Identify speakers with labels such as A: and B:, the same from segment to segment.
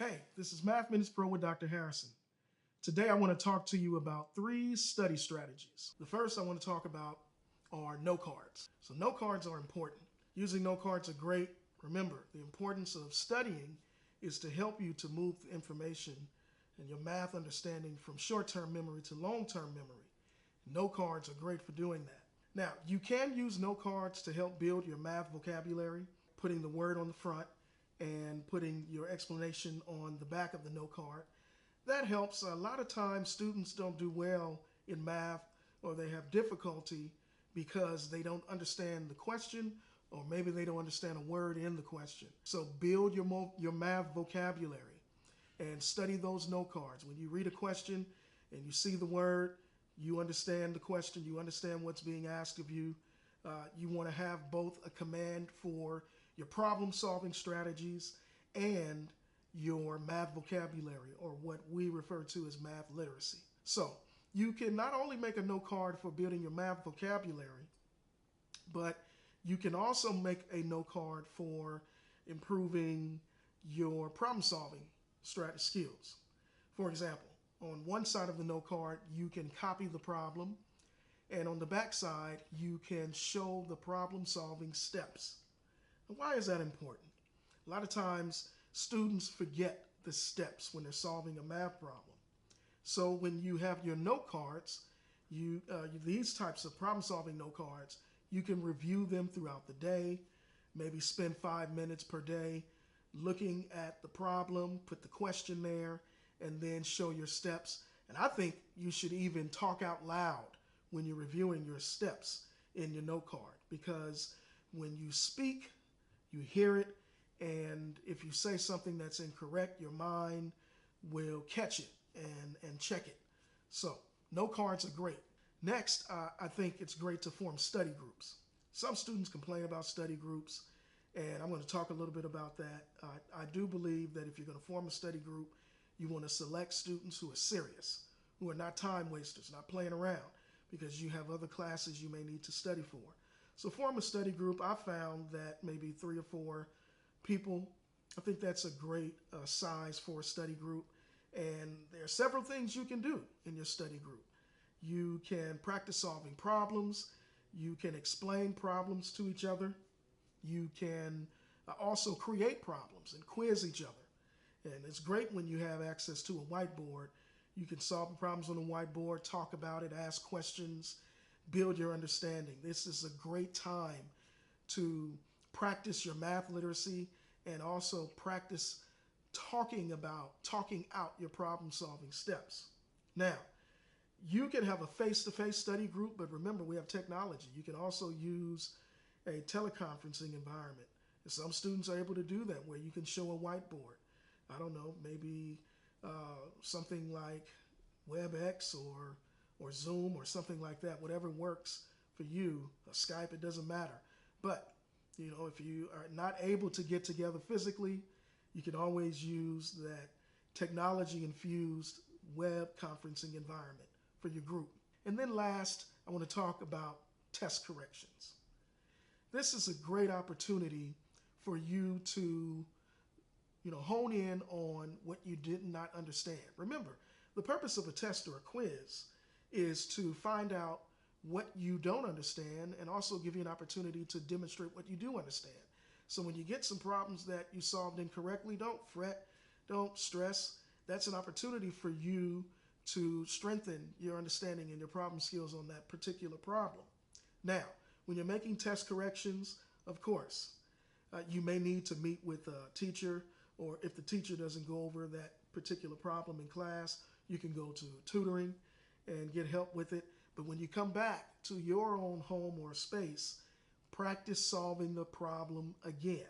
A: Hey, this is Math Minutes Pro with Dr. Harrison. Today I want to talk to you about 3 study strategies. The first I want to talk about are note cards. So note cards are important. Using note cards are great. Remember, the importance of studying is to help you to move the information and your math understanding from short-term memory to long-term memory. Note cards are great for doing that. Now, you can use note cards to help build your math vocabulary, putting the word on the front and putting your explanation on the back of the note card. That helps. A lot of times students don't do well in math, or they have difficulty because they don't understand the question, or maybe they don't understand a word in the question. So build your math vocabulary and study those note cards. When you read a question and you see the word, you understand the question, you understand what's being asked of you. You want to have both a command for your problem-solving strategies and your math vocabulary, or what we refer to as math literacy. So you can not only make a note card for building your math vocabulary, but you can also make a note card for improving your problem-solving skills. For example, on one side of the note card, you can copy the problem, and on the back side, you can show the problem-solving steps. And why is that important? A lot of times, students forget the steps when they're solving a math problem. So when you have your note cards, these types of problem-solving note cards, you can review them throughout the day, maybe spend 5 minutes per day looking at the problem, put the question there, and then show your steps. And I think you should even talk out loud when you're reviewing your steps in your note card, because when you speak, you hear it, and if you say something that's incorrect, your mind will catch it and check it. So note cards are great. Next, I think it's great to form study groups. Some students complain about study groups, and I'm going to talk a little bit about that. I do believe that if you're going to form a study group, you want to select students who are serious, who are not time wasters, not playing around, because you have other classes you may need to study for. So form a study group. I found that maybe 3 or 4 people, I think that's a great size for a study group. And there are several things you can do in your study group. You can practice solving problems. You can explain problems to each other. You can also create problems and quiz each other. And it's great when you have access to a whiteboard. You can solve the problems on the whiteboard, talk about it, ask questions, build your understanding. This is a great time to practice your math literacy and also practice talking out your problem-solving steps. Now, you can have a face-to-face study group, but remember, we have technology. You can also use a teleconferencing environment. And some students are able to do that, where you can show a whiteboard. I don't know, maybe something like WebEx or Zoom or something like that, whatever works for you, Skype, it doesn't matter. But, if you are not able to get together physically, you can always use that technology-infused web conferencing environment for your group. And then last, I want to talk about test corrections. This is a great opportunity for you to hone in on what you did not understand. Remember, the purpose of a test or a quiz is to find out what you don't understand and also give you an opportunity to demonstrate what you do understand. So when you get some problems that you solved incorrectly, don't fret, don't stress. That's an opportunity for you to strengthen your understanding and your problem skills on that particular problem. Now, when you're making test corrections, of course, you may need to meet with a teacher, or if the teacher doesn't go over that particular problem in class, you can go to tutoring and get help with it. But when you come back to your own home or space, practice solving the problem again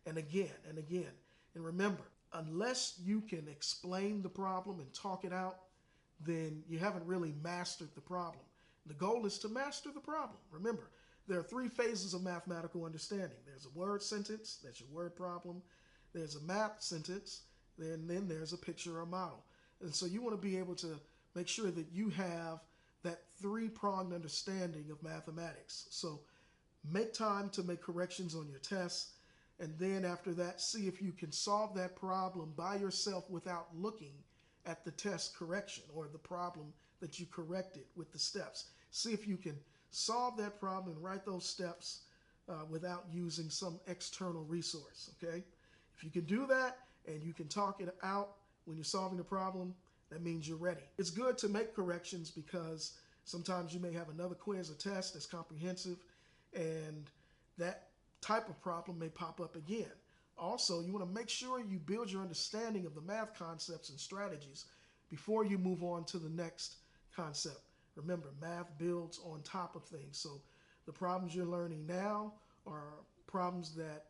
A: and again and again. And remember, unless you can explain the problem and talk it out, then you haven't really mastered the problem. The goal is to master the problem. Remember, there are 3 phases of mathematical understanding. There's a word sentence, that's your word problem. There's a math sentence, then there's a picture or model. And so you want to be able to make sure that you have that 3-pronged understanding of mathematics. So make time to make corrections on your tests. And then after that, see if you can solve that problem by yourself without looking at the test correction or the problem that you corrected with the steps. See if you can solve that problem and write those steps without using some external resource, okay? If you can do that and you can talk it out when you're solving the problem, that means you're ready. It's good to make corrections because sometimes you may have another quiz or test that's comprehensive, and that type of problem may pop up again. Also, you want to make sure you build your understanding of the math concepts and strategies before you move on to the next concept. Remember, math builds on top of things. So the problems you're learning now are problems that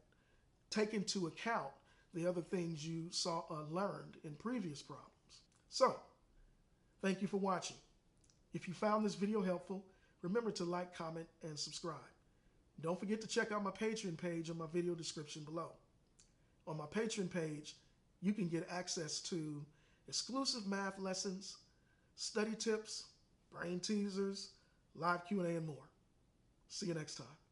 A: take into account the other things you learned in previous problems. So, thank you for watching. If you found this video helpful, remember to like, comment, and subscribe. Don't forget to check out my Patreon page on my video description below. On my Patreon page, you can get access to exclusive math lessons, study tips, brain teasers, live Q&A, and more. See you next time.